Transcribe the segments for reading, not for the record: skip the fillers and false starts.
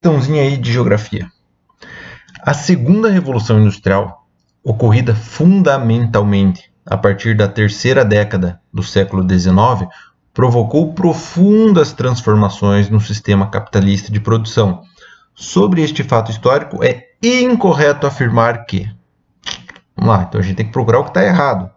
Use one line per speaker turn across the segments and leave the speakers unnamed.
Questãozinha aí de geografia. A segunda revolução industrial, ocorrida fundamentalmente a partir da terceira década do século XIX, provocou profundas transformações no sistema capitalista de produção. Sobre este fato histórico, é incorreto afirmar que... Vamos lá, então a gente tem que procurar o que está errado.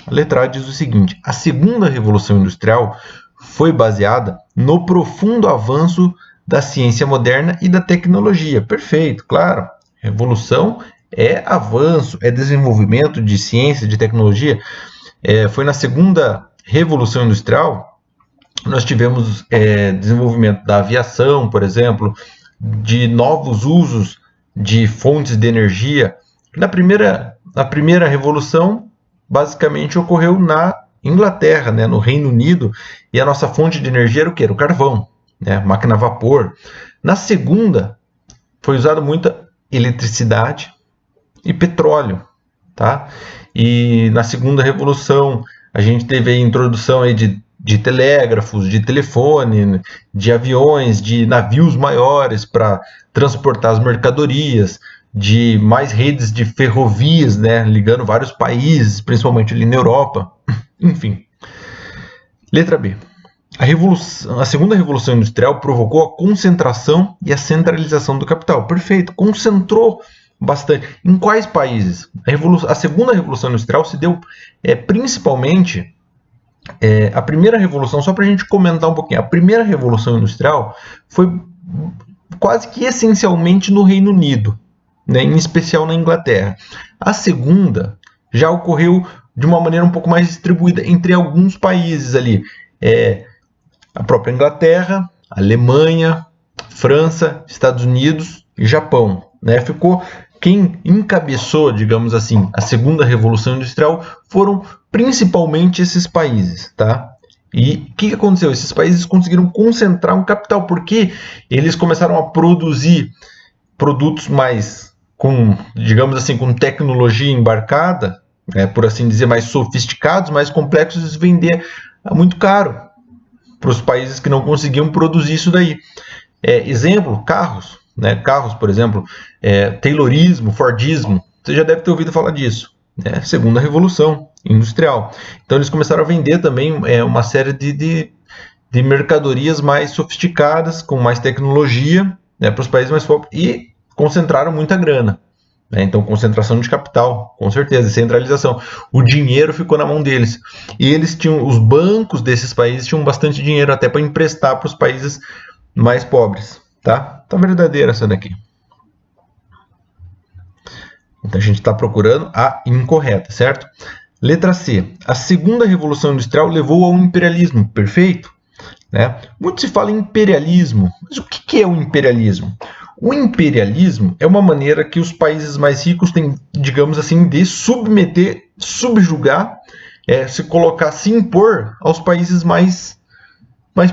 A letra A diz o seguinte: a segunda revolução industrial foi baseada no profundo avanço da ciência moderna e da tecnologia. Perfeito, claro. Revolução é avanço, é desenvolvimento de ciência, de tecnologia. Foi na segunda revolução industrial nós tivemos desenvolvimento da aviação, por exemplo, de novos usos de fontes de energia. Na primeira revolução, basicamente ocorreu na Inglaterra, né, no Reino Unido, e a nossa fonte de energia era o quê? Era o carvão, né, máquina a vapor. Na segunda, foi usada muita eletricidade e petróleo, tá? E na segunda revolução, a gente teve a introdução aí de telégrafos, de telefone, de aviões, de navios maiores para transportar as mercadorias, de mais redes de ferrovias, né, ligando vários países, principalmente ali na Europa. Enfim. Letra B. A segunda revolução industrial provocou a concentração e a centralização do capital. Perfeito, concentrou bastante. Em quais países? A segunda revolução industrial se deu principalmente... a primeira revolução, só para a gente comentar um pouquinho, a primeira revolução industrial foi quase que essencialmente no Reino Unido, né, em especial na Inglaterra. A segunda já ocorreu de uma maneira um pouco mais distribuída entre alguns países ali. A própria Inglaterra, Alemanha, França, Estados Unidos e Japão, né? Quem encabeçou, digamos assim, a segunda revolução industrial foram principalmente esses países, tá? E o que aconteceu? Esses países conseguiram concentrar um capital, porque eles começaram a produzir produtos mais com, digamos assim, com tecnologia embarcada, por assim dizer, mais sofisticados, mais complexos, e vender muito caro para os países que não conseguiam produzir isso daí. Exemplo, carros. Né? Carros, por exemplo, Taylorismo, Fordismo, você já deve ter ouvido falar disso. Segunda revolução industrial. Então eles começaram a vender também uma série de mercadorias mais sofisticadas, com mais tecnologia, né, para os países mais pobres, e concentraram muita grana. Então, concentração de capital, com certeza, centralização. O dinheiro ficou na mão deles. E eles tinham, os bancos desses países tinham bastante dinheiro até para emprestar para os países mais pobres. Tá verdadeira essa daqui. Então, a gente está procurando a incorreta, certo? Letra C. A segunda revolução industrial levou ao imperialismo. Perfeito? Né? Muito se fala em imperialismo. Mas o que é o imperialismo? O imperialismo é uma maneira que os países mais ricos têm, digamos assim, de submeter, subjugar, se colocar, se impor aos países mais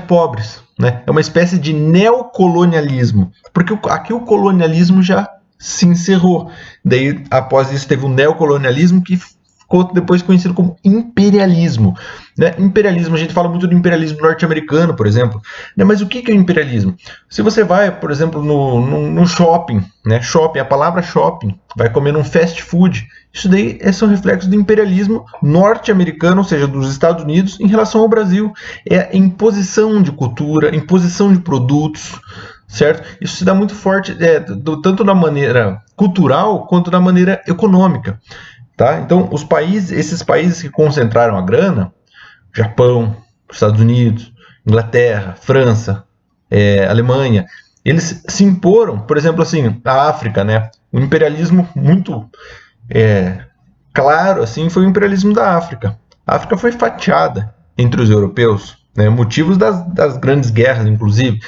pobres. Né? É uma espécie de neocolonialismo, porque aqui o colonialismo já se encerrou. Daí, após isso, teve o neocolonialismo, que ficou depois conhecido como imperialismo. Né? Imperialismo, a gente fala muito do imperialismo norte-americano, por exemplo. Né? Mas o que é o imperialismo? Se você vai, por exemplo, no shopping, né? Shopping, a palavra shopping, vai comer num fast food, isso daí são reflexos do imperialismo norte-americano, ou seja, dos Estados Unidos, em relação ao Brasil. É a imposição de cultura, imposição de produtos, certo? Isso se dá muito forte, tanto na maneira cultural quanto na maneira econômica. Tá? Então, esses países que concentraram a grana, Japão, Estados Unidos, Inglaterra, França, Alemanha, eles se imporam, por exemplo, assim, a África, né? O imperialismo muito claro assim, foi o imperialismo da África. A África foi fatiada entre os europeus, né? Motivos das grandes guerras, inclusive.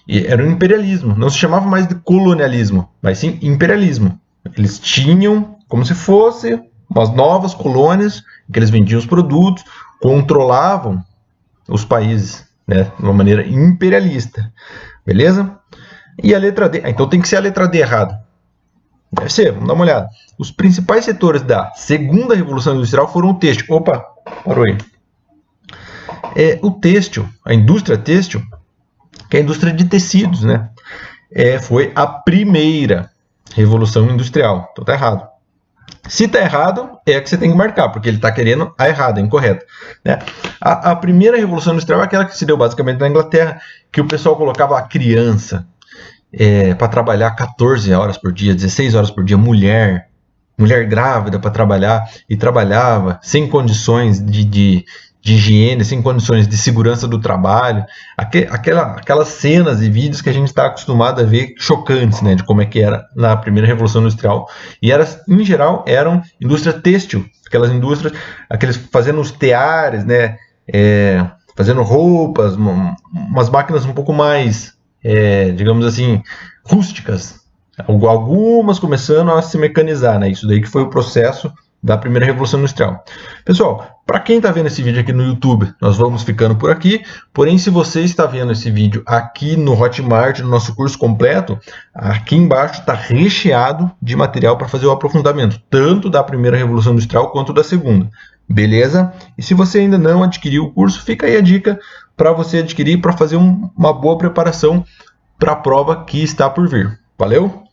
E era um imperialismo, não se chamava mais de colonialismo, mas sim imperialismo. Eles tinham como se fossem umas novas colônias, em que eles vendiam os produtos, controlavam os países, né, de uma maneira imperialista. Beleza? E a letra D. Então tem que ser a letra D errada. Deve ser, vamos dar uma olhada. Os principais setores da segunda revolução industrial foram o têxtil. Opa, parou aí. O têxtil, a indústria têxtil, que é a indústria de tecidos, né? Foi a primeira revolução industrial. Então tá errado. Se tá errado, é que você tem que marcar, porque ele está querendo a errada, a incorreta. Né? A primeira revolução industrial é aquela que se deu basicamente na Inglaterra, que o pessoal colocava a criança para trabalhar 14 horas por dia, 16 horas por dia, mulher grávida para trabalhar, e trabalhava sem condições de higiene, sem condições de segurança do trabalho, aquelas cenas e vídeos que a gente está acostumado a ver chocantes, né, de como é que era na primeira revolução industrial. E em geral eram indústria têxtil, aquelas indústrias, aqueles fazendo os teares, né, fazendo roupas, umas máquinas um pouco mais, digamos assim, rústicas. Algumas começando a se mecanizar, né? Isso daí que foi o processo da primeira revolução industrial. Pessoal, para quem está vendo esse vídeo aqui no YouTube, nós vamos ficando por aqui. Porém, se você está vendo esse vídeo aqui no Hotmart, no nosso curso completo, aqui embaixo está recheado de material para fazer o aprofundamento, tanto da primeira revolução industrial quanto da segunda. Beleza? E se você ainda não adquiriu o curso, fica aí a dica para você adquirir, para fazer uma boa preparação para a prova que está por vir. Valeu?